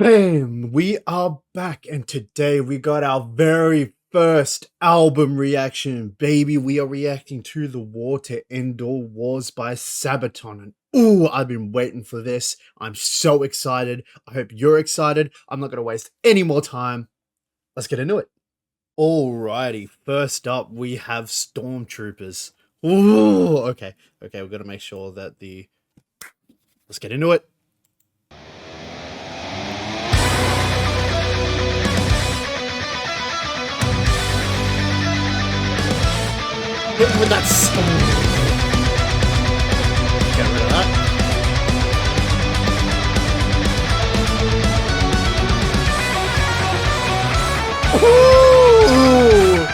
Bam! We are back, and today we got our very first album reaction. Baby, we are reacting to The War to End All Wars by Sabaton. And ooh, I've been waiting for this. I'm so excited. I hope you're excited. I'm not going to waste any more time. Let's get into it. Alrighty, first up we have Stormtroopers. Ooh, okay, we've got to make sure that let's get into it. With that storm. Get rid of that. Ooh!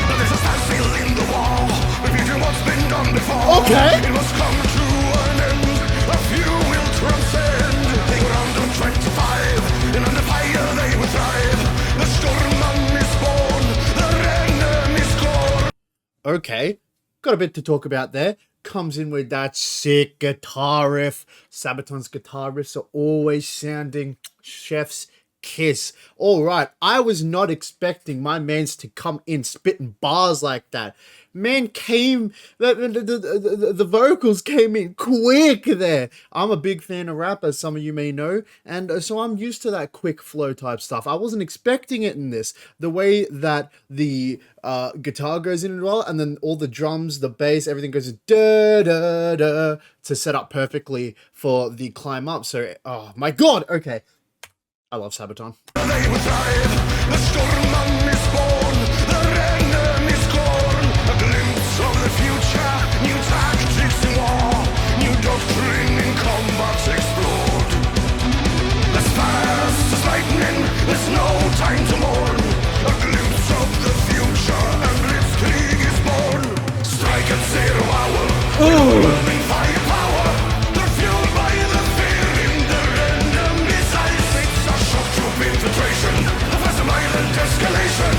There's a standstill in the war, repeating what's been done before. Okay. It must come to an end. A few will transcend. They were under 25, and under fire they will thrive. The Stormman is born, the enemy's gone. Okay, got a bit to talk about there. Comes in with that sick guitar riff. Sabaton's guitar riffs are always sounding chef's kiss. Alright, I was not expecting my mans to come in spitting bars like that. Man came, the vocals came in quick there. I'm a big fan of rap, as some of you may know, and so I'm used to that quick flow type stuff. I wasn't expecting it in this. The way that the guitar goes in as well, and then all the drums, the bass, everything goes da da da to set up perfectly for the climb up. So, oh my god, okay. I love Sabaton. They will thrive. The Stormman is born, the enemy's gone. A glimpse of the future, new tactics in war, new doctrine in combat explored. As fast as lightning, there's no time to mourn. A glimpse of the future, and blitzkrieg is born. Strike at 0 hour, overwhelming firepower. They're fueled by the fear in their enemy's eyes. It's a shock troop infiltration, a violent escalation.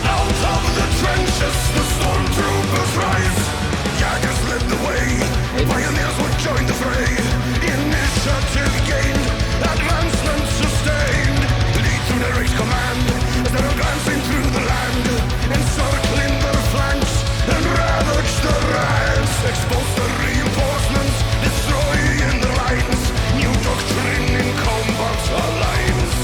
Out of the trenches, the Stormtroopers rise. Jaggers led the way, pioneers would join the fray. Initiative gained, advancement sustained. Lead through their race command, as they're advancing through the land. Encircling their flanks, and ravage the ranks. Expose the reinforcements, destroying the lines. New doctrine in combat alliance.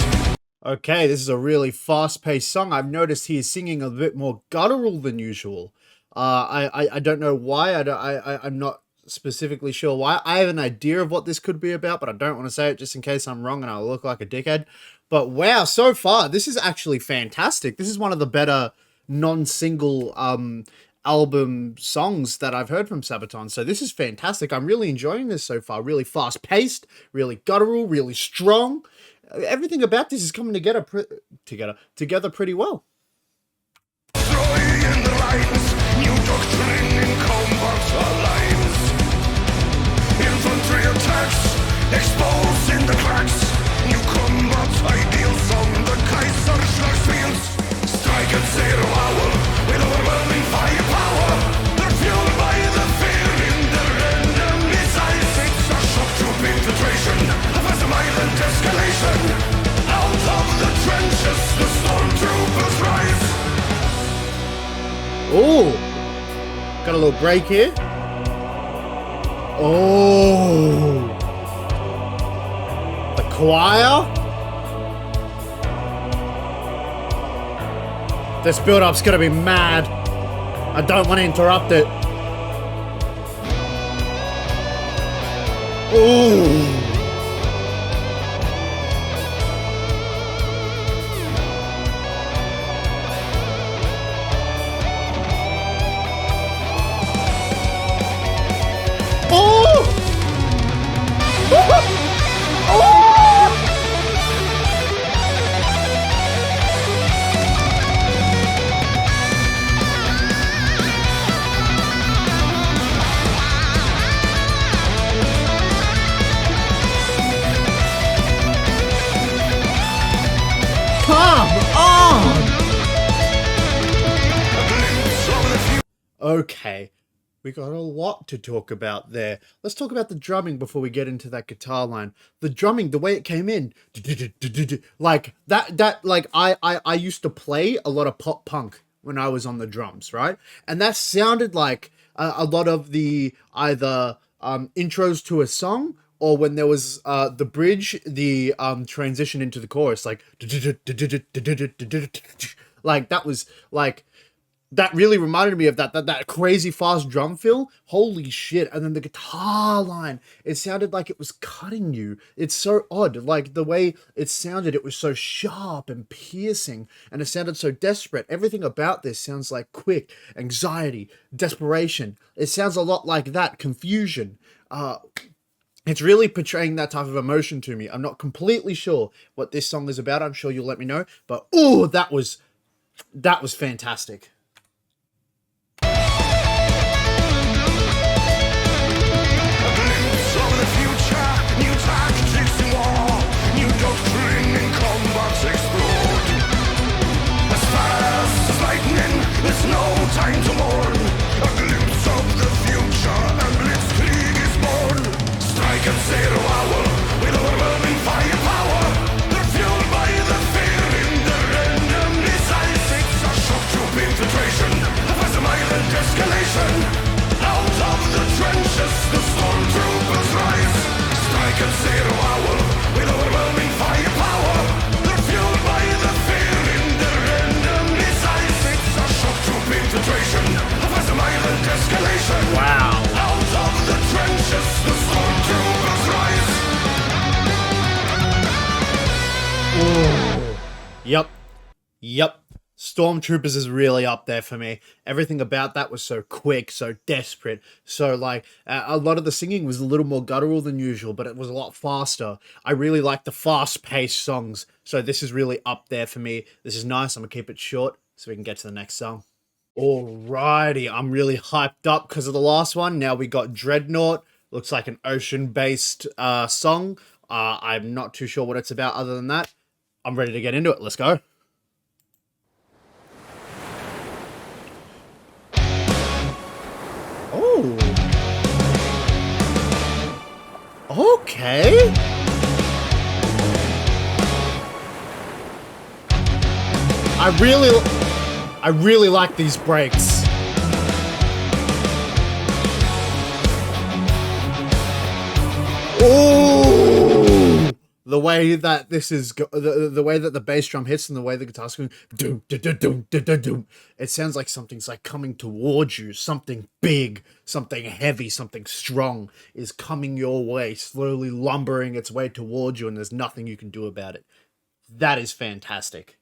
Okay, this is a really fast-paced song. I've noticed he is singing a bit more guttural than usual. I don't know why. I'm not specifically sure why. I have an idea of what this could be about, but I don't want to say it just in case I'm wrong and I look like a dickhead. But wow, so far, this is actually fantastic. This is one of the better non-single album songs that I've heard from Sabaton. So this is fantastic. I'm really enjoying this so far. Really fast-paced, really guttural, really strong. Everything about this is coming together pretty well. Destroying the lines, new doctrine in combat alliance. Infantry attacks, exposing the cracks. New combat ideals on the Kaiserschlacht fields. Strike at 0 hour, with overwhelming firepower. They're fueled by the fear in their enemy's eyes. It's a shock troop infiltration, a violent escalation. Out of the trenches, the Stormtroopers rise. Oh, got a little break here. Oh, the choir. This build-up's gonna be mad. I don't want to interrupt it. Ooh. Come on! Okay, we got a lot to talk about there. Let's talk about the drumming before we get into that guitar line. The drumming, the way it came in, like that like I used to play a lot of pop punk when I was on the drums, right? And that sounded like a lot of the either intros to a song, or when there was the bridge, the transition into the chorus, like like that was like that really reminded me of that crazy fast drum fill. Holy shit. And then the guitar line, it sounded like it was cutting you. It's so odd. Like the way it sounded, it was so sharp and piercing, and it sounded so desperate. Everything about this sounds like quick, anxiety, desperation. It sounds a lot like that, confusion. It's really portraying that type of emotion to me. I'm not completely sure what this song is about. I'm sure you'll let me know. But oh, that was fantastic. There's no time to mourn. A glimpse of the future, and blitzkrieg is born. Strike at 0 hour with overwhelming firepower. They're fueled by the fear in their enemy's eyes. It's a shock troop infiltration, a violent escalation. Out of the trenches, the Stormtroopers rise. Strike at 0 hour with overwhelming firepower. They're fueled by the fear in their enemy's eyes. It's a shock troop infiltration, a violent escalation. Wow. Out of the trenches, the Stormtroopers rise. Yep. Stormtroopers is really up there for me. Everything about that was so quick, so desperate. So like a lot of the singing was a little more guttural than usual, but it was a lot faster. I really like the fast-paced songs. So this is really up there for me. This is nice. I'm gonna keep it short so we can get to the next song. Alrighty, I'm really hyped up because of the last one. Now we got Dreadnought. Looks like an ocean-based song. I'm not too sure what it's about other than that. I'm ready to get into it. Let's go. Oh. Okay. I really like these breaks. Oh, the way that this is the way that the bass drum hits and the way the guitar's going, doom, doom, doom, doom, doom, doom. It sounds like something's like coming towards you. Something big, something heavy, something strong is coming your way, slowly lumbering its way towards you, and there's nothing you can do about it. That is fantastic.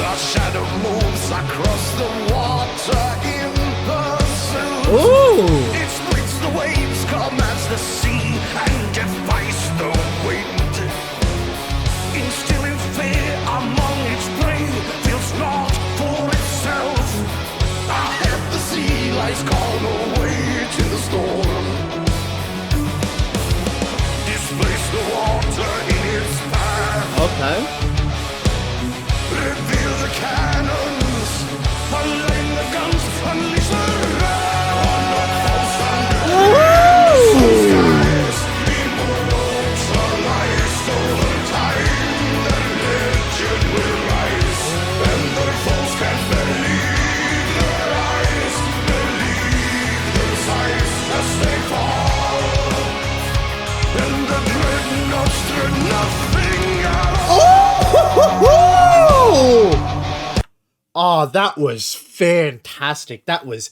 A shadow moves across the water in pursuit. Ooh. It splits the waves, commands the sea, and defies the wind. Instilling fear among its prey, feels not for itself. Ahead the sea lies calm away to the storm. Displace the water in its path. Okay. Reveal the cannons, align the guns, unleash the wrath. Skies, immortalized over time, their legend will rise, and their foes can't believe their eyes, believe their sights as they fall, and the dreadnoughts dread nothing at all. Oh, that was fantastic. That was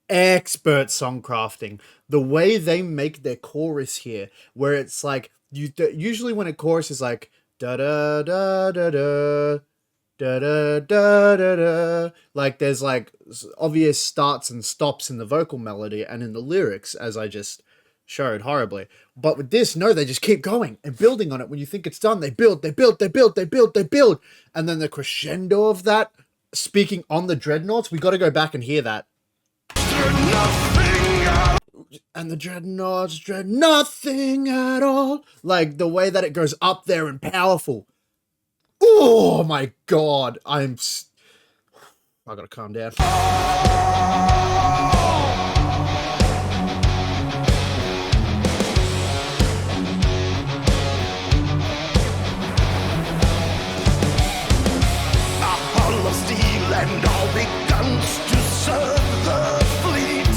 expert songcrafting. The way they make their chorus here, where it's like, usually when a chorus is like, da-da, da-da-da, da-da-da-da-da, like there's like obvious starts and stops in the vocal melody and in the lyrics, as I just showed horribly. But with this, no, they just keep going and building on it. When you think it's done, they build, they build, they build, they build, they build. And then the crescendo of that, speaking on the Dreadnoughts, we got to go back and hear that. and the Dreadnoughts dread nothing at all. Like the way that it goes up there and powerful. Oh my god, I gotta calm down. Hull of steel and all big guns to serve the fleet.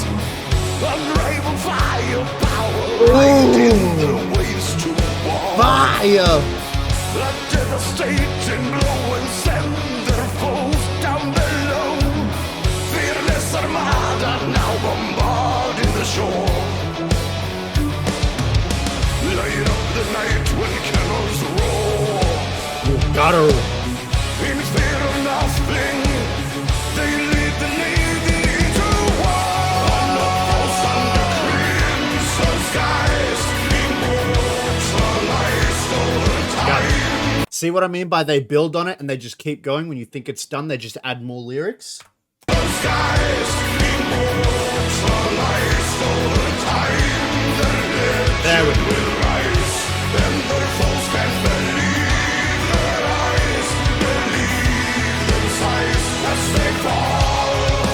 Unrivaled firepower, lighting the ways to war. Fire! A devastating blow and send their foes down below. Fearless armada now bombarding the shore. Light up the night when cannons roar. You gotta. In fear of nothing, they lead the Navy to war. On the pulse under crimson skies, immortalized over time. See what I mean by they build on it and they just keep going? When you think it's done, they just add more lyrics. Skies, immortalized over time. There we go. Will rise, and their foes can believe their eyes, believe their sighs as they fall.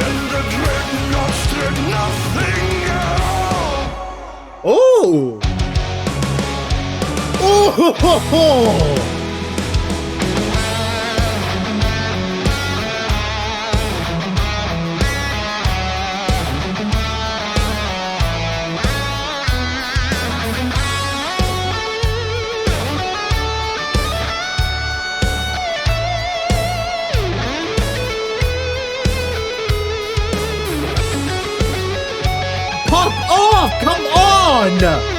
And the dreadnoughts dread nothing at all. Oh! Oh ho ho ho! Pop off! Come on!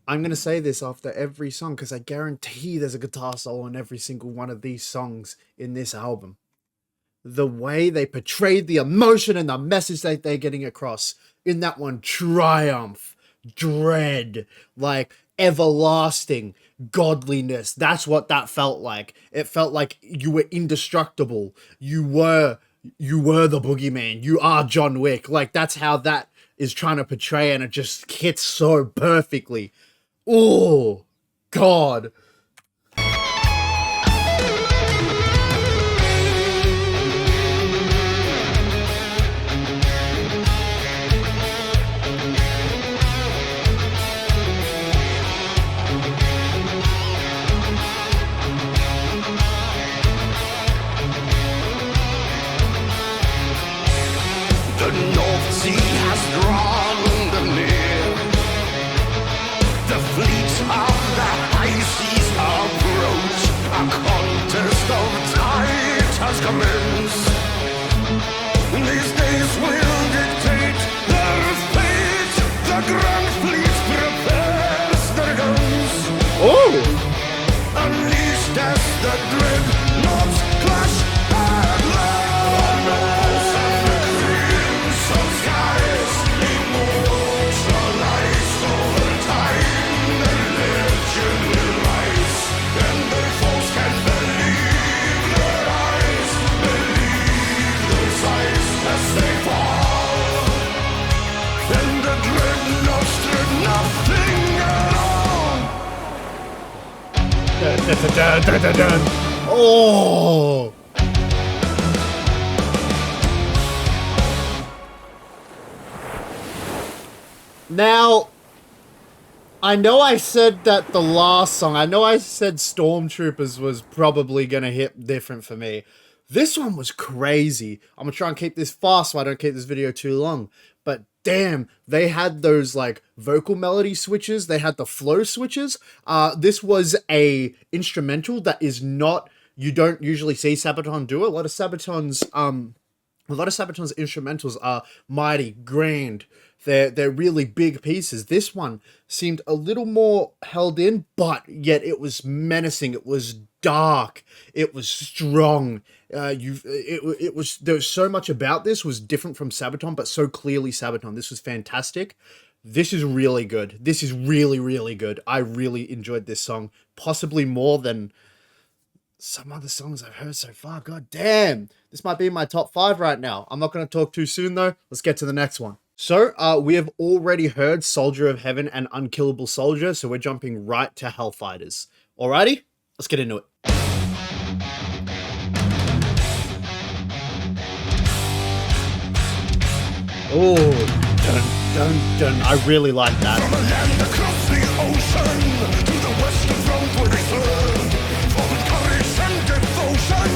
I'm gonna say this after every song because I guarantee there's a guitar solo in every single one of these songs in this album. The way they portrayed the emotion and the message that they're getting across in that one, triumph, dread, like everlasting godliness. That's what that felt like. It felt like you were indestructible. You were the boogeyman. You are John Wick. Like that's how that is trying to portray, and it just hits so perfectly. Oh God. The North Sea has drawn the near. The fleets of the high seas approach. A contest of tides has commenced. These days will dictate their fate. The Grand Fleet prepares their guns. Oh. Unleashed as the dreadnoughts clash headlong. Some skies immortalized over time. Their legend will rise, and their foes can believe their eyes, believe their sighs as they fall. And the dreadnoughts dread nothing at all. Oh. Now, I know I said that the last song, I know I said Stormtroopers was probably going to hit different for me. This one was crazy. I'm going to try and keep this fast so I don't keep this video too long. But damn, they had those like vocal melody switches. They had the flow switches. This was a instrumental that is not, you don't usually see Sabaton do. A lot of Sabaton's instrumentals are mighty, grand. They're really big pieces. This one seemed a little more held in, but yet it was menacing. It was dark. It was strong. It was, there was so much about this was different from Sabaton, but so clearly Sabaton. This was fantastic. This is really good. This is really, really good. I really enjoyed this song, possibly more than some other songs I've heard so far. God damn. This might be in my top 5 right now. I'm not going to talk too soon though. Let's get to the next one. So we have already heard Soldier of Heaven and Unkillable Soldier, so we're jumping right to Hellfighters. Alrighty, let's get into it. Oh, dun, dun, dun. I really like that. From a land across the ocean to the western front where they served, full of courage and devotion,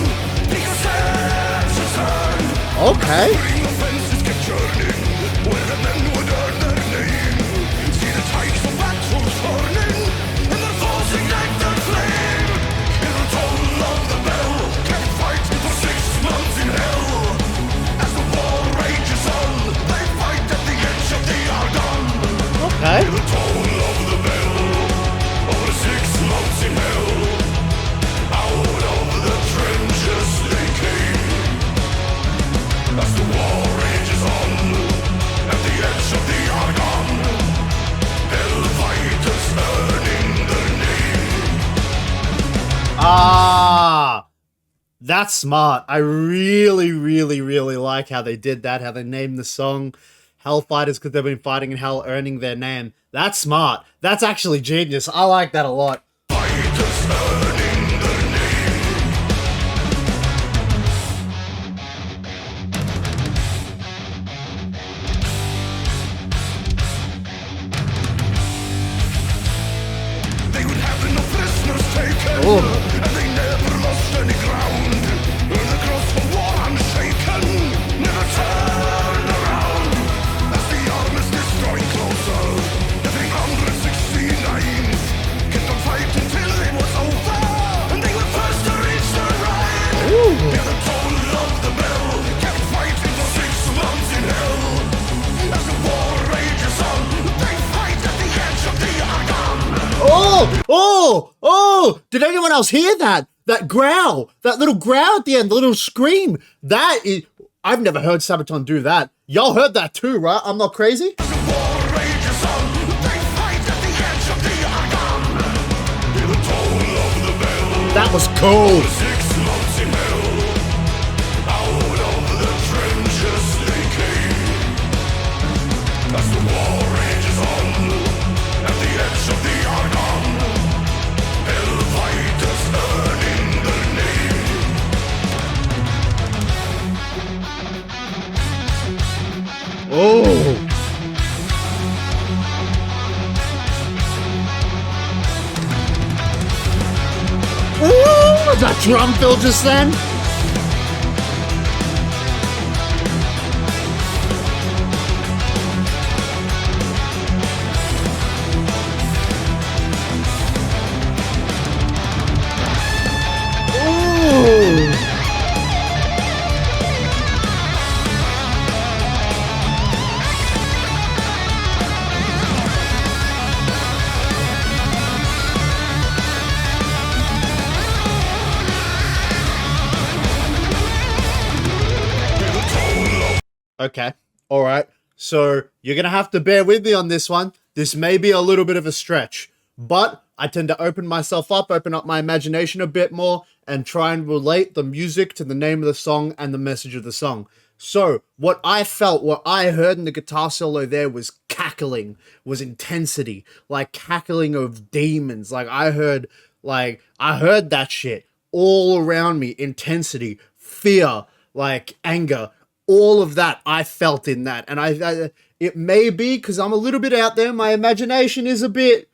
because that's a turn. Okay. Spring offenses kept churning, where the men would earn their name. See the tides of battle turning, and the foes ignite their flame. In the toll of the bell, kept fighting for 6 months in hell. As the war rages on, they fight at the edge of the Argonne. Okay. The toll of the bell, over 6 months in hell. Out of the trenches they came. As the war rages on, at the edge of the Argonne, hell fighters earning their name. Ah, that's smart. I really, really, really like how they did that, how they named the song Hellfighters because they've been fighting in hell, earning their name. That's smart. That's actually genius. I like that a lot. Fighters earning their name. They would have no prisoners taken, Oh. and they never lost any ground. And across the war unshaken, never turn around. As the armistice drawing closer, the 369s kept on fighting till it was over, and they were first to reach the Rhine. Near the toll of the bell, kept fighting for 6 months in hell. As the war rages on, they fight at the edge of the Argonne. Oh, oh, oh. Did anyone else hear that? That growl, that little growl at the end, the little scream. That is, I've never heard Sabaton do that. Y'all heard that too, right? I'm not crazy? As the war rages on, they fight at the edge of the Argonne. Hear the toll of the bell. That was cool. 6 months in hell. Out of the trenches they came. As the war rages on, at the edge of the Argonne, hell fighters earning their name. Oh. Ooh, was that drum fill just then? Ooh. Okay. All right. So you're going to have to bear with me on this one. This may be a little bit of a stretch, but I tend to open myself up, open up my imagination a bit more, and try and relate the music to the name of the song and the message of the song. So what I felt, what I heard in the guitar solo there was cackling, was intensity, like cackling of demons. I heard that shit all around me, intensity, fear, like anger. All of that I felt in that, and I it may be because I'm a little bit out there. My imagination is a bit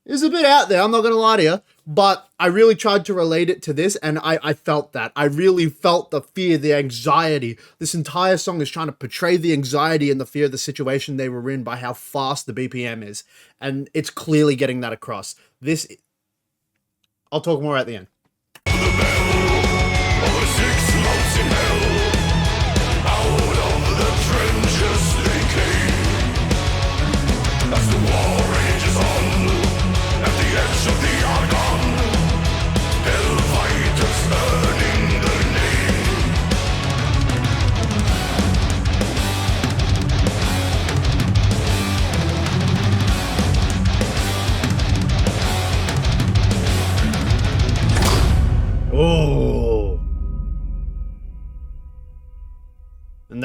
out there. I'm not gonna lie to you, but I really tried to relate it to this, and I felt that. I really felt the fear, the anxiety. This entire song is trying to portray the anxiety and the fear of the situation they were in by how fast the BPM is, and it's clearly getting that across. This, I'll talk more at the end. Over 6 months in hell. Out of the trenches they came. As the war rages on, at the edge of the Argonne, hell fighters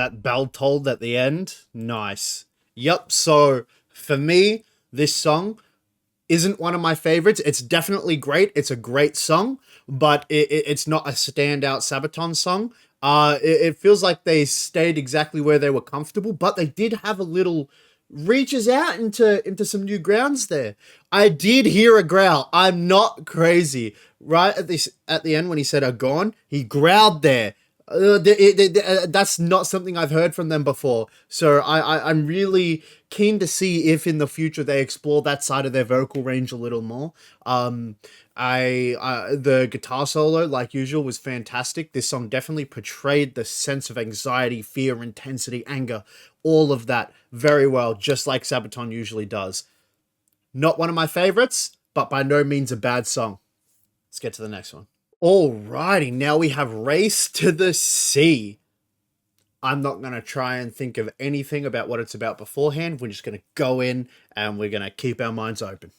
that bell tolled at the end. Nice. Yep. So for me, this song isn't one of my favorites. It's definitely great. It's a great song, but it's not a standout Sabaton song. It feels like they stayed exactly where they were comfortable, but they did have a little reaches out into some new grounds there. I did hear a growl. I'm not crazy. Right at the end when he said "are gone," he growled there. That's not something I've heard from them before. So I'm really keen to see if in the future they explore that side of their vocal range a little more. The guitar solo, like usual, was fantastic. This song definitely portrayed the sense of anxiety, fear, intensity, anger, all of that very well, just like Sabaton usually does. Not one of my favorites, but by no means a bad song. Let's get to the next one. Alrighty, now we have Race to the Sea. I'm not going to try and think of anything about what it's about beforehand. We're just going to go in and we're going to keep our minds open.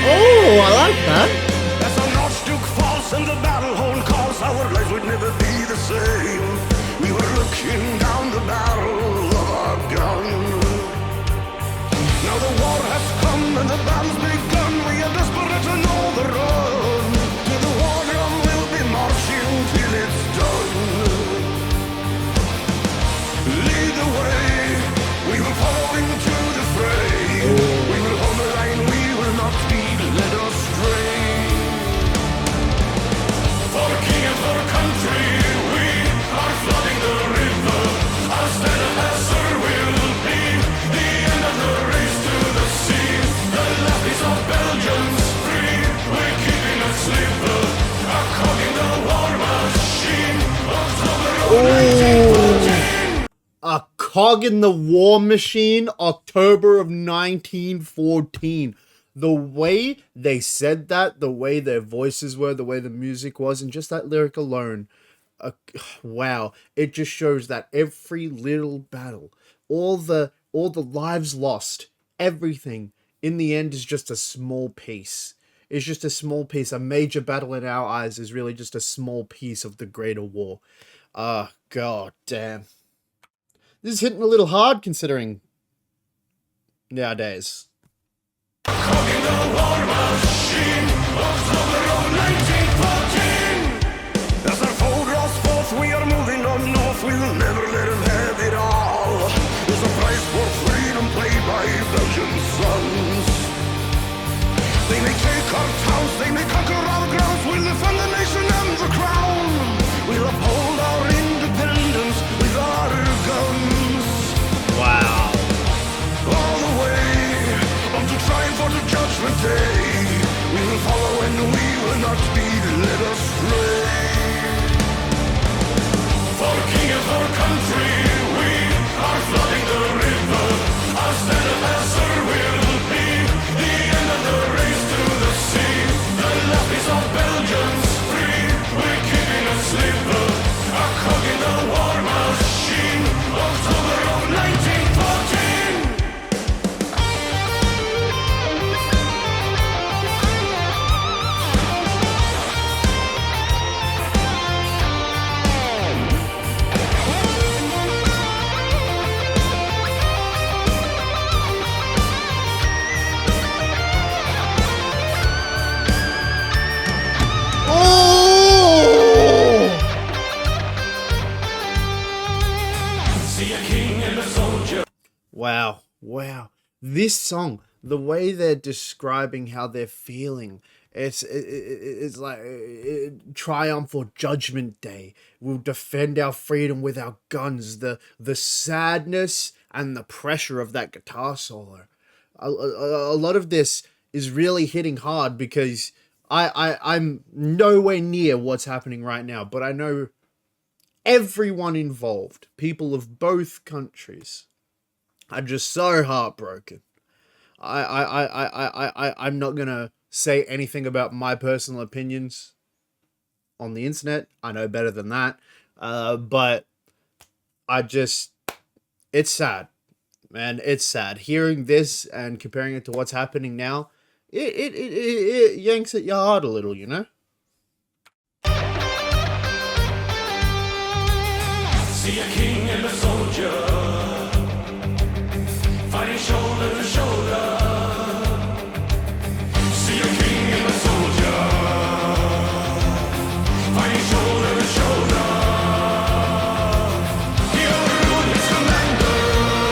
Oh, I like that. As our Archduke falls and the battle horn calls, our lives would never be the same. We were looking down the barrel of our gun. Now the war has come and the battle's begun. We are desperate to know the road. To the war drum we'll be marching till it's done. Lead the way, we will follow into the fray. We will hold the line, we will not be led astray. For king and for country, we are flooding the river. Our standard answer will be the end of the race to the sea. The last piece of Belgium's free. We're keeping a slipper, a cog in the war machine. October of 1914. A cog in the war machine, October of 1914. The way they said that, the way their voices were, the way the music was, and just that lyric alone, wow, it just shows that every little battle, all the lives lost, everything in the end is just a small piece. It's just a small piece. A major battle in our eyes is really just a small piece of the greater war. God damn. This is hitting a little hard considering nowadays. Cog in the war machine, October of 1914. As our foe draws forth, we are moving on north. We will never let them have it all. There's a price for freedom paid by Belgium's sons. They may take our towns, they may conquer our grounds. We'll defend the nation and the crown. We'll uphold our independence with our guns. Wow. All the way up to triumph for the judgment day. We will follow and we will not be led astray. For king and for country, we are flooding the river. Our standard answer will be the end of the race to the sea. The last piece of Belgium's free. We're keeping a slipper, a cog in the war machine. October of 1914. Wow. This song, the way they're describing how they're feeling, it's like triumph or judgment day. We'll defend our freedom with our guns. The sadness and the pressure of that guitar solo. A lot of this is really hitting hard because I'm nowhere near what's happening right now, but I know everyone involved, people of both countries, are just so heartbroken. I'm not gonna say anything about my personal opinions on the internet. I know better than that. But it's sad, man. It's sad hearing this and comparing it to what's happening now. It yanks at your heart a little, you know. See a king and a soldier fighting shoulder to shoulder. See a king and a soldier fighting shoulder to shoulder. He overruled his commanders.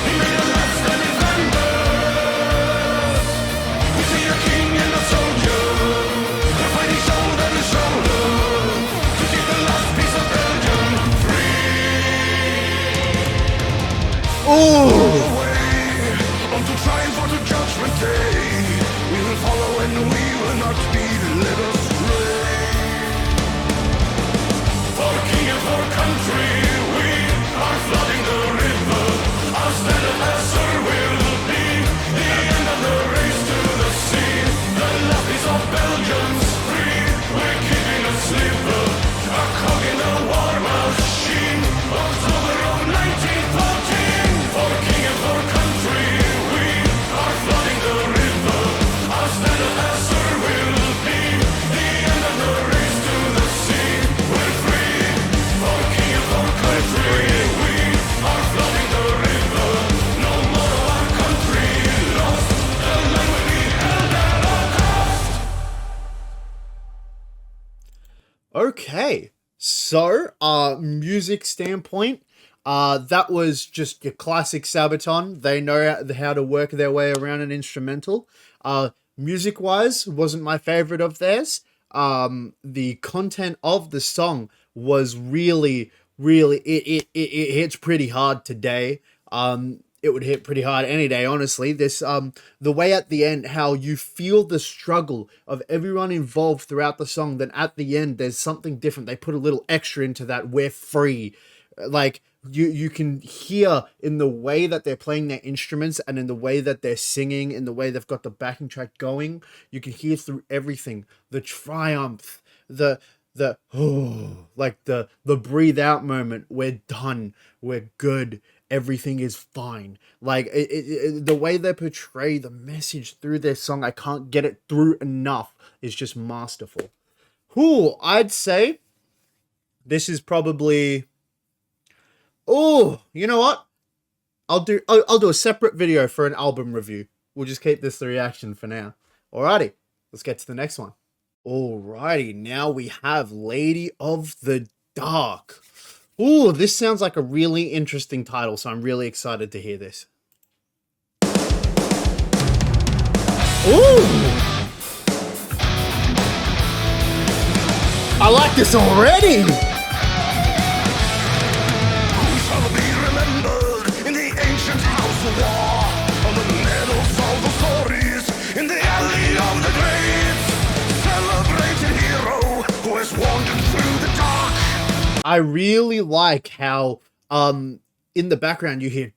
He made a last stand defenders. We see a king and a soldier fighting shoulder to shoulder to keep the last piece of Belgium free. Oh! On to triumph or to judgment day, we will follow and we will not be led astray. For king and for country, we are flooding the river. Our standard answer will be the end of the race to the sea. The last piece of Belgium's free. We're keeping a sliver, a cog in the war machine. October of 1914. For king and for country, we are flooding the river. Our standard answer will be the end of the race to the sea. We're free. For king and for country, we are flooding the river. No more of our country lost. The land will be held at all cost. Okay, so music standpoint, that was just your classic Sabaton. They know how to work their way around an instrumental. Music wise, wasn't my favorite of theirs. The content of the song was really it hits pretty hard today. It would hit pretty hard any day, honestly. This the way at the end, how you feel the struggle of everyone involved throughout the song, then at the end there's something different. They put a little extra into that, we're free. Like you can hear in the way that they're playing their instruments and in the way that they're singing, in the way they've got the backing track going, you can hear through everything the triumph, the like the breathe out moment. We're done, we're good, everything is fine. Like the way they portray the message through their song, I can't get it through enough, is just masterful. I'd say this is probably, you know what, I'll do a separate video for an album review. We'll just keep this the reaction for now. Alrighty, let's get to the next one. Alrighty, now we have Lady of the Dark. This sounds like a really interesting title, so I'm really excited to hear this. I like this already! Who shall be remembered in the ancient house of war? On the medals of the stories, in the alley of the great celebrated hero who has wandered through the dark. I really like how in the background you hear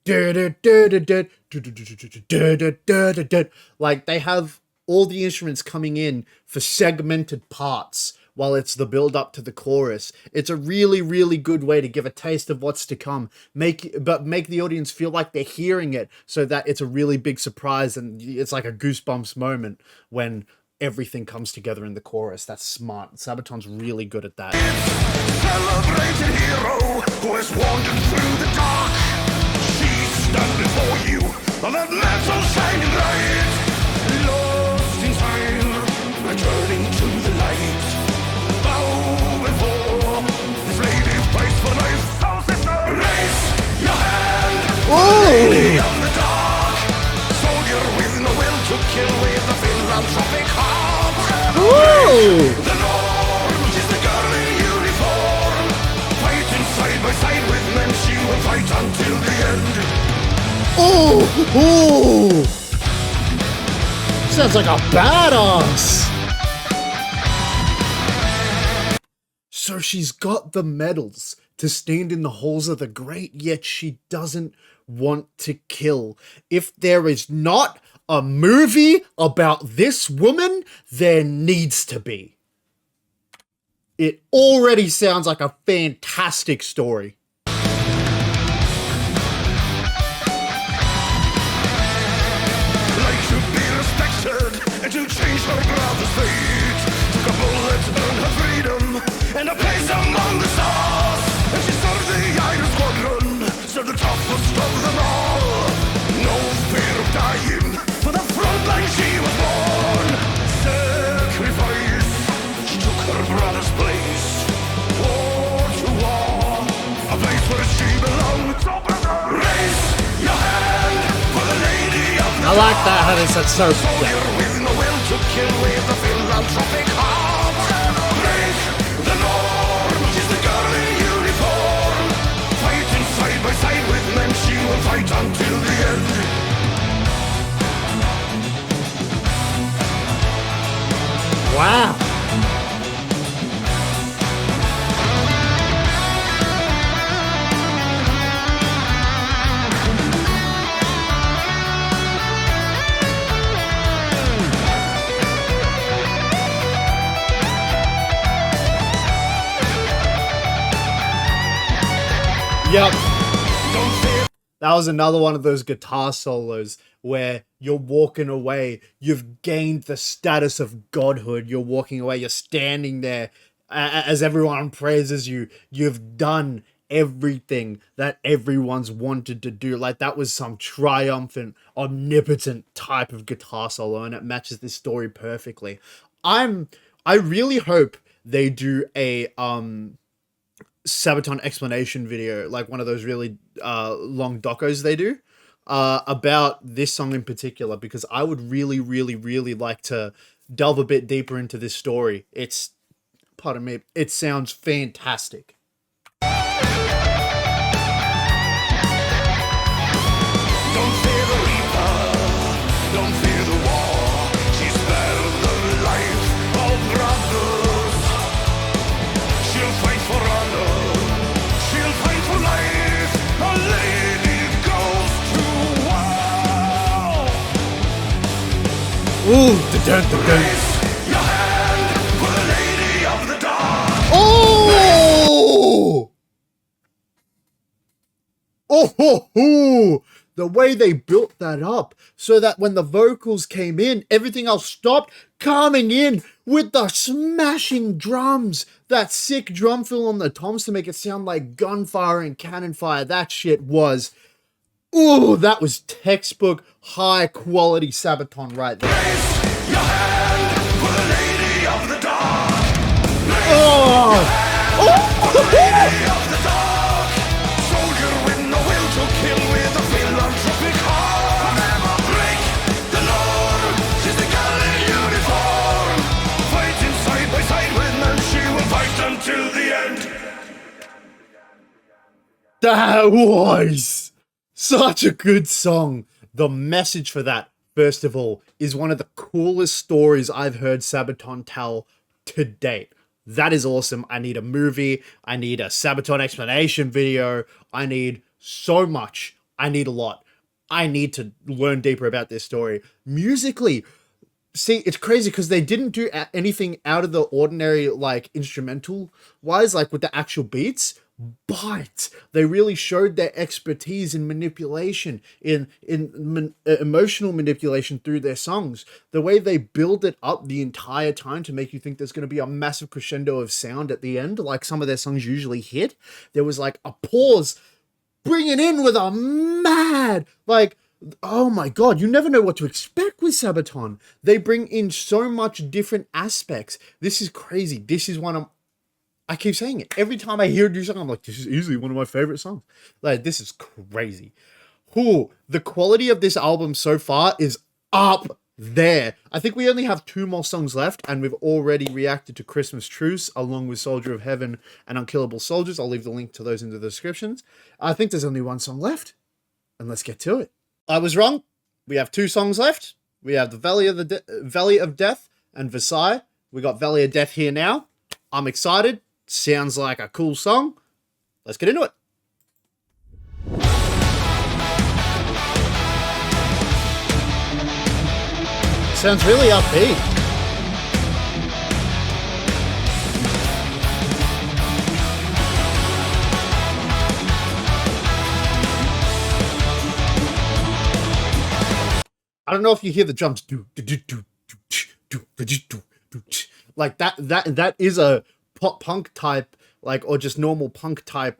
like they have all the instruments coming in for segmented parts while it's the build up to the chorus. It's a really good way to give a taste of what's to come, make the audience feel like they're hearing it, so that it's a really big surprise and it's like a goosebumps moment when everything comes together in the chorus. That's smart. Sabaton's really good at that. Celebrated hero who has wandered through the dark. She stands before you on that mantle shining bright. Lost in time, returning to the light. Bow before this lady fights for life. Soul sister, raise your hand. Lady of the dark, soldier with no will to kill, with a philanthropic heart. The Lord is the girl in uniform, fighting side by side with men. She will fight until the end. Sounds like a badass. So she's got the medals to stand in the halls of the great, yet she doesn't want to kill. If there is not a movie about this woman, there needs to be. It already sounds like a fantastic story. Life should be respected, and to change her brother's fate, took a bullet, earned her freedom, and a place among the stars. like that, how they said so. Soldier with no will to kill with a philanthropic heart. Break the norm, she's the girl in uniform. Fighting side by side with men, she will fight until the end. Wow. Yep. That was another one of those guitar solos where you're walking away, you've gained the status of godhood, you're walking away, you're standing there as everyone praises you, you've done everything that everyone's wanted to do. Like, that was some triumphant, omnipotent type of guitar solo, and it matches this story perfectly. I really hope they do a Sabaton explanation video, like one of those really long docos they do about this song in particular, because I would really, really, really like to delve a bit deeper into this story. It's, pardon me, it sounds fantastic. Don't fear the reaper, don't fear the war. She spared the life of brothers. She'll fight for honor, she'll fight for life. A lady goes to war. Ooh, da-dun. Raise your hand for the lady of the dark. Oh! Oh, ho, ho. The way they built that up so that when the vocals came in, everything else stopped, coming in with the smashing drums, that sick drum fill on the toms to make it sound like gunfire and cannon fire. That shit was, ooh, that was textbook high quality Sabaton right there. Raise your hand for the lady of the dark. Oh! Lady of the dark. Soldier with no will to kill with a philanthropic heart. Break the norm, she's the girl in uniform. Fighting side by side with men, she will fight until the end. That was such a good song. The message for that, first of all, is one of the coolest stories I've heard Sabaton tell to date. That is awesome. I need a movie. I need a Sabaton explanation video. I need so much. I need a lot. I need to learn deeper about this story. Musically, see, it's crazy because they didn't do anything out of the ordinary, like instrumental wise, like with the actual beats, but they really showed their expertise in manipulation, in emotional manipulation through their songs. The way they build it up the entire time to make you think there's going to be a massive crescendo of sound at the end, like some of their songs usually hit. There was like a pause, bring it in with a mad, like, oh my god, you never know what to expect with Sabaton. They bring in so much different aspects. This is crazy. This is one of, I keep saying it. Every time I hear a new song, I'm like, this is easily one of my favorite songs. Like, this is crazy. Ooh, the quality of this album so far is up there. I think we only have 2 more songs left, and we've already reacted to Christmas Truce, along with Soldier of Heaven and Unkillable Soldiers. I'll leave the link to those in the descriptions. I think there's only 1 song left, and let's get to it. I was wrong. We have 2 songs left. We have the Valley of Death and Versailles. We got Valley of Death here now. I'm excited. Sounds like a cool song. Let's get into it. Sounds really upbeat. I don't know if you hear the drums. Like that is a pop punk type, like, or just normal punk type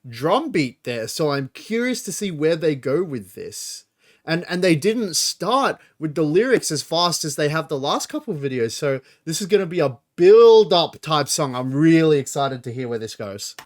drum beat there. So I'm curious to see where they go with this. And they didn't start with the lyrics as fast as they have the last couple of videos. So this is going to be a build up type song. I'm really excited to hear where this goes.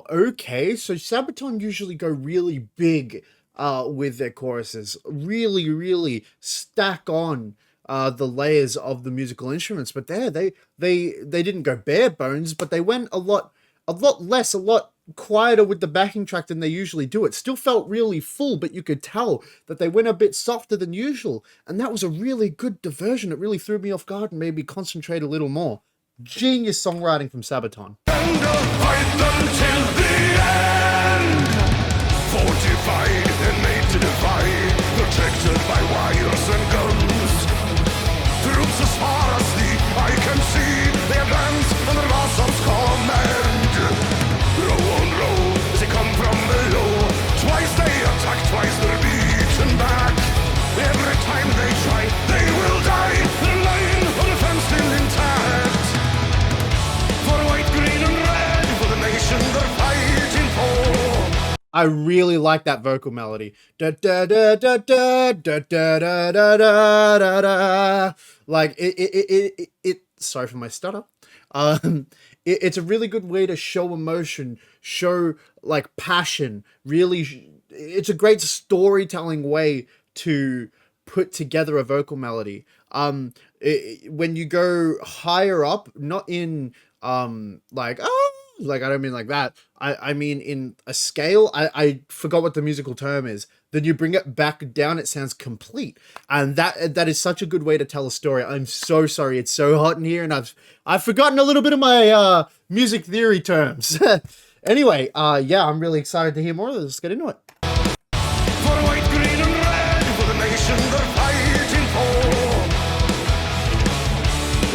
okay. So Sabaton usually go really big with their choruses, really, really stack on the layers of the musical instruments. But there, they didn't go bare bones, but they went a lot less, a lot quieter with the backing track than they usually do. It still felt really full, but you could tell that they went a bit softer than usual, and that was a really good diversion. It really threw me off guard and made me concentrate a little more. Genius songwriting from Sabaton. Fight until the end. Fortified and made to defy, protected by wires and guns. Troops as far as the eye can see, they advance under Rassam's command. Row on row, they come from below. Twice they attack, twice they're beaten back. Every time they try, they will die. Their line on the fence still intact. For white, green and red, for the nation they're fighting for. I really like that vocal melody. Da da da da da da da da da da da. Like it. Sorry for my stutter. It's a really good way to show emotion, show like passion. Really, it's a great storytelling way to put together a vocal melody. When you go higher up, not in like I don't mean like that. I mean in a scale. I forgot what the musical term is. Then you bring it back down, it sounds complete. And that is such a good way to tell a story. I'm so sorry, it's so hot in here, and I've forgotten a little bit of my music theory terms. Anyway, yeah, I'm really excited to hear more of this. Let's get into it. For white, green and red, for the nation they're fighting for.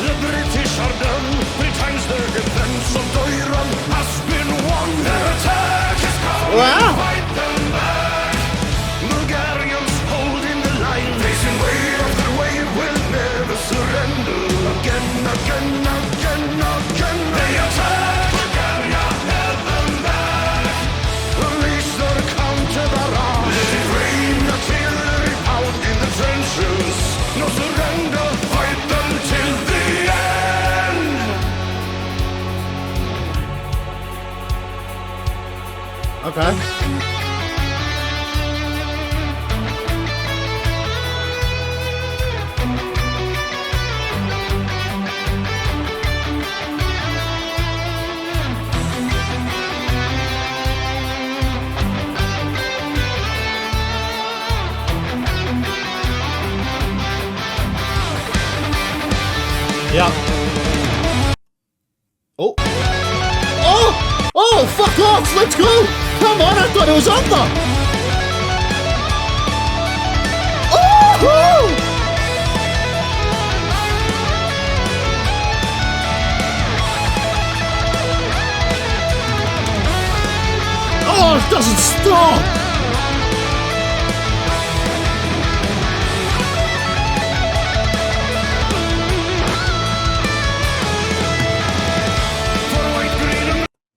The British are done, 3 times their defense of Doiran has been won. Their attack is coming, fight them back. Bulgarians holding the line, facing wave after wave, will never surrender. Again, again, again, again, they attack. Bulgaria held them back. Release their counter barrage. Let it rain, artillery out in the trenches. No surrender, fight them till the end. Okay. Yeah. Oh. Oh! Oh, fuck off! Let's go! Come on, I thought it was under! Oh! Oh, it doesn't stop!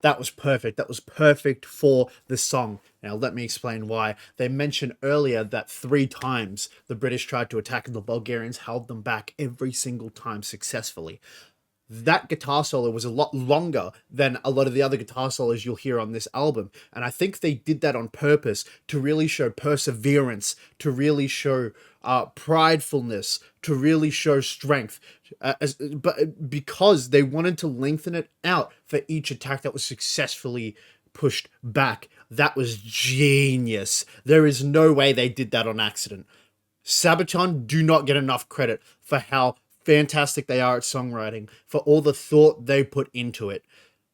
That was perfect. That was perfect for the song. Now, let me explain why. They mentioned earlier that 3 times the British tried to attack and the Bulgarians held them back every single time successfully. That guitar solo was a lot longer than a lot of the other guitar solos you'll hear on this album. And I think they did that on purpose to really show perseverance, to really show pridefulness, to really show strength. But because they wanted to lengthen it out for each attack that was successfully pushed back. That was genius. There is no way they did that on accident. Sabaton do not get enough credit for how fantastic they are at songwriting, for all the thought they put into it.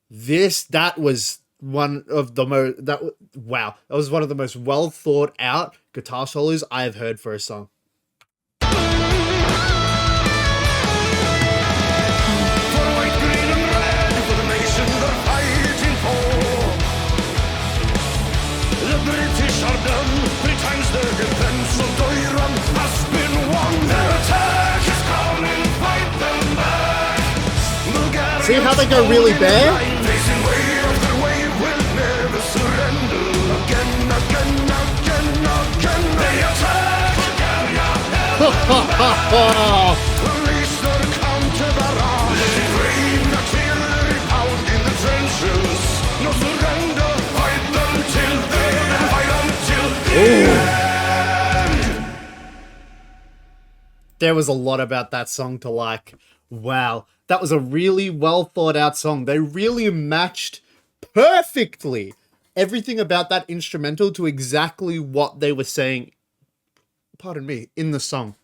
That was one of the most, that was one of the most well thought out guitar solos I've heard for a song. See how they go really bad? No surrender. There was a lot about that song to like. Wow, that was a really well thought out song. They really matched perfectly everything about that instrumental to exactly what they were saying, pardon me, in the song.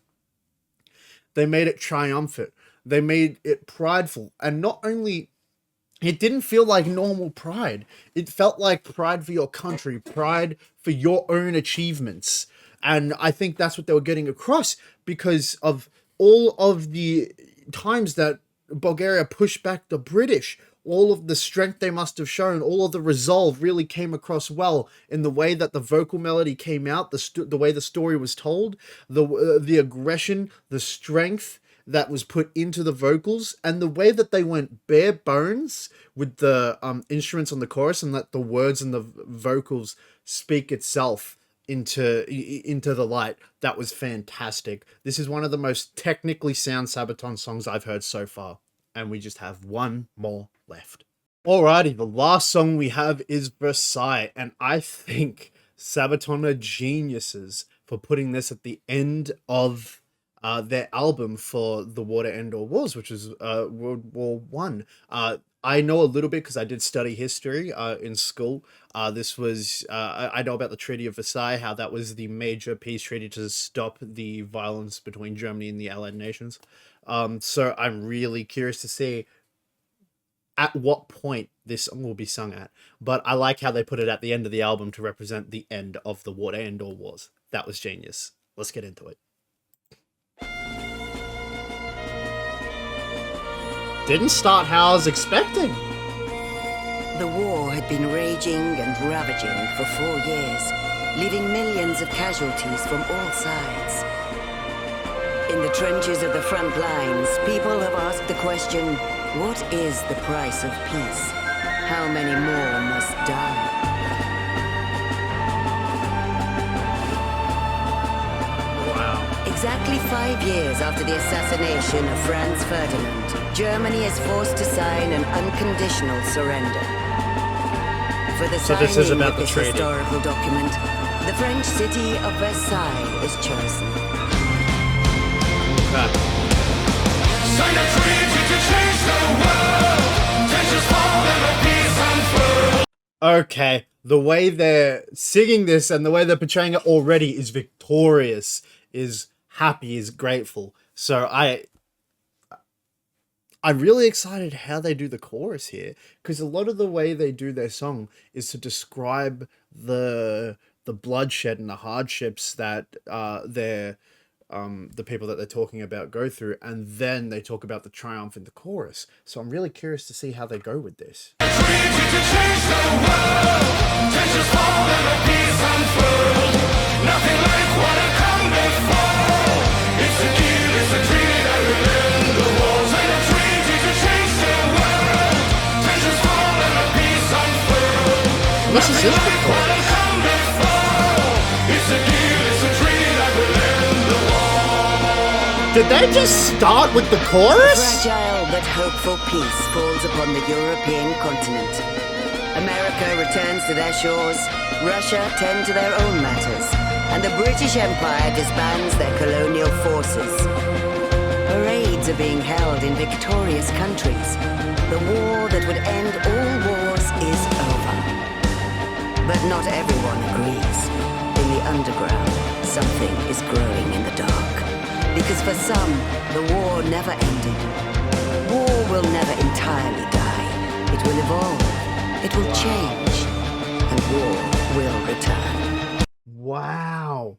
They made it triumphant. They made it prideful. And not only, it didn't feel like normal pride. It felt like pride for your country, pride for your own achievements. And I think that's what they were getting across because of all of the times that Bulgaria pushed back the British. All of the strength they must have shown, all of the resolve really came across well in the way that the vocal melody came out, the way the story was told, the aggression, the strength that was put into the vocals, and the way that they went bare bones with the instruments on the chorus and let the words and the vocals speak itself into the light. That was fantastic. This is one of the most technically sound Sabaton songs I've heard so far. And we just have one more left. Alrighty, the last song we have is Versailles, and I think Sabaton are geniuses for putting this at the end of their album for the War to End All Wars, which is World War One. I know a little bit because I did study history in school. This was I know about the Treaty of Versailles, how that was the major peace treaty to stop the violence between Germany and the Allied nations. So I'm really curious to see at what point this song will be sung at. But I like how they put it at the end of the album to represent the end of the War to End All Wars. That was genius. Let's get into it. Didn't start how I was expecting. The war had been raging and ravaging for 4 years, leaving millions of casualties from all sides. In the trenches of the front lines, people have asked the question, what is the price of peace? How many more must die? Wow. Exactly 5 years after the assassination of Franz Ferdinand, Germany is forced to sign an unconditional surrender. For the So this is signing about of the this treaty. historical document, the French city of Versailles is chosen. Okay. Sign a treaty to change the world. Tensions fall and the peace unfurl. Okay, the way they're singing this and the way they're portraying it already is victorious, is happy, is grateful. So I'm really excited how they do the chorus here, because a lot of the way they do their song is to describe the bloodshed and the hardships that the people that they're talking about go through, and then they talk about the triumph in the chorus. So I'm really curious to see how they go with this. Treaty to change the world. Tensions fall and the peace unfurled. Nothing like what had come before. It's a deal, it's a treaty that will end the war. Sign a treaty to change the world. Tensions fall and the peace unfurled. This is Nothing just the like what had chorus. come before. It's a deal, it's a treaty that will end the war. Did they just start with the chorus? Fragile but hopeful peace falls upon the European continent. America returns to their shores, Russia tend to their own matters, and the British Empire disbands their colonial forces. Parades are being held in victorious countries. The war that would end all wars is over. But not everyone agrees. In the underground, something is growing in the dark. Because for some, the war never ended. War will never entirely die. It will evolve. It will change. And war will return. Wow.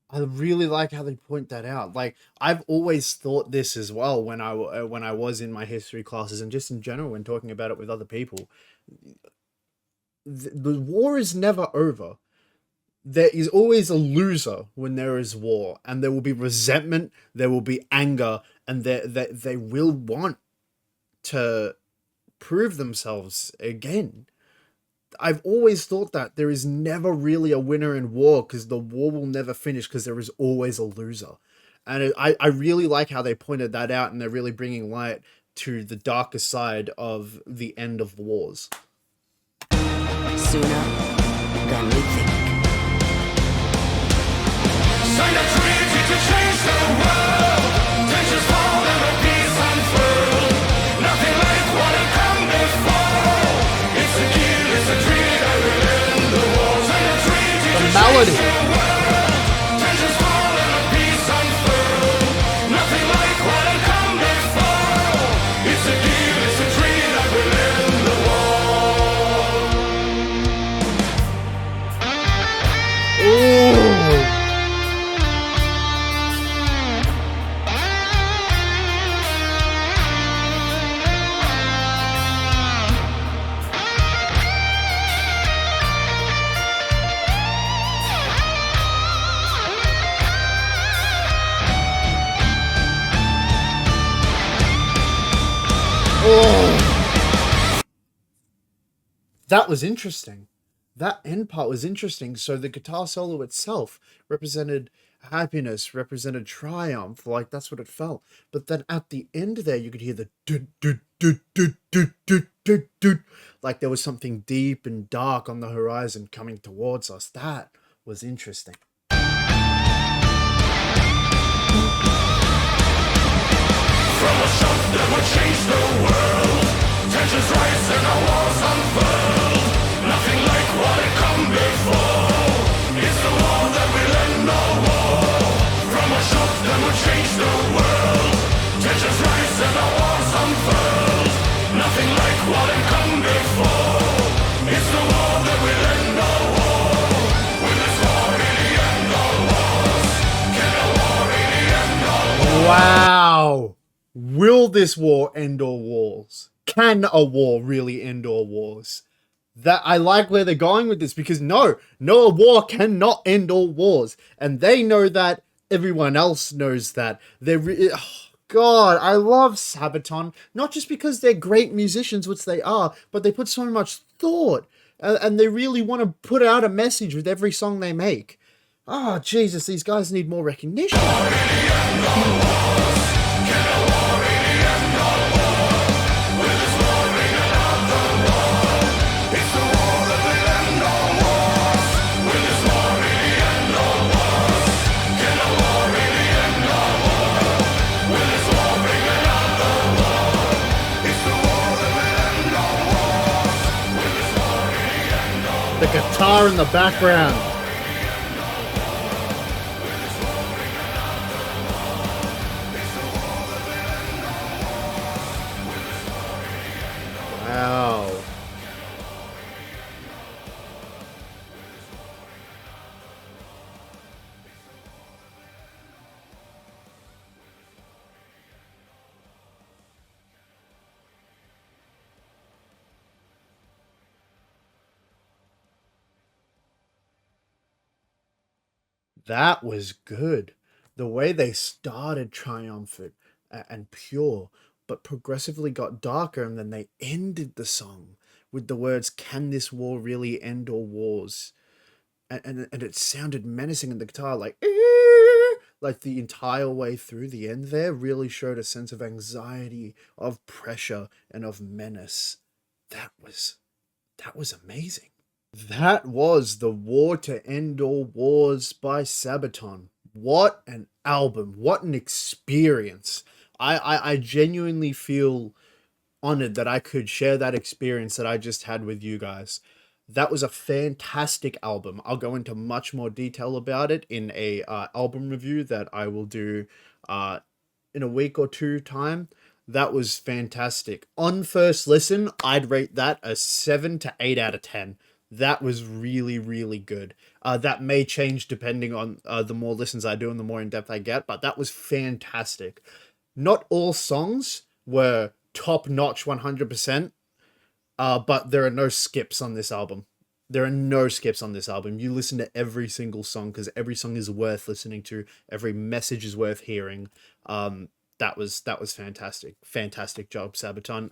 I really like how they point that out. Like, I've always thought this as well when I was in my history classes and just in general when talking about it with other people. The war is never over. There is always a loser when there is war, and there will be resentment, there will be anger, and they will want to prove themselves again. I've always thought that there is never really a winner in war, because the war will never finish, because there is always a loser. And I really like how they pointed that out, and they're really bringing light to the darker side of the end of wars. Sooner than we think. Sign a treaty to change the world. melody. Tensions fall and peace unfurled. Nothing like what had come before. It's a deal, it's a dream that will end the war. Ooh. Oh. That was interesting. That end part was interesting. So the guitar solo itself represented happiness, represented triumph. Like, that's what it felt. But then at the end there, you could hear the do do do do do do do do. Like there was something deep and dark on the horizon coming towards us. That was interesting. From a shock that would change the world. Tensions rise and our wars unfurled. Nothing like what had come before. It's the war that will end our war. From a shock that would change the world. Tensions rise and our wars unfurled. Nothing like what had come before. It's the war that will end our war. Will this war really end our wars? Can a war really end our wars? Wow. Will this war end all wars? Can a war really end all wars? That I like where they're going with this, because no, a war cannot end all wars, and they know that. Everyone else knows that. God, I love Sabaton, not just because they're great musicians, which they are, but they put so much thought, and they really want to put out a message with every song they make. Oh, Jesus, these guys need more recognition. The guitar in the background. Wow. That was good. The way they started triumphant and pure, but progressively got darker, and then they ended the song with the words, "Can this war really end all wars?" And it sounded menacing in the guitar, like the entire way through. The end there really showed a sense of anxiety, of pressure, and of menace. That was amazing. That was The War to End All Wars by Sabaton. What an album. What an experience. I genuinely feel honored that I could share that experience that I just had with you guys. That was a fantastic album. I'll go into much more detail about it in a album review that I will do in a week or two time. That was fantastic. On first listen, I'd rate that a 7 to 8 out of 10. That was really, really good. That may change depending on the more listens I do and the more in-depth I get, but that was fantastic. Not all songs were top-notch 100%, but there are no skips on this album. There are no skips on this album. You listen to every single song because every song is worth listening to. Every message is worth hearing. That was fantastic. Fantastic job, Sabaton.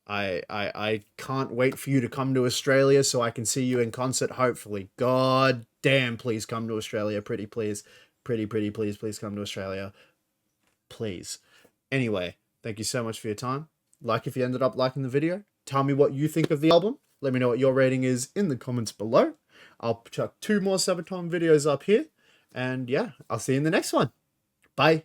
I can't wait for you to come to Australia so I can see you in concert, hopefully. God damn, please come to Australia. Pretty please. Pretty please come to Australia. Please. Anyway, thank you so much for your time. Like if you ended up liking the video. Tell me what you think of the album. Let me know what your rating is in the comments below. I'll chuck 2 more Sabaton videos up here. And yeah, I'll see you in the next one. Bye.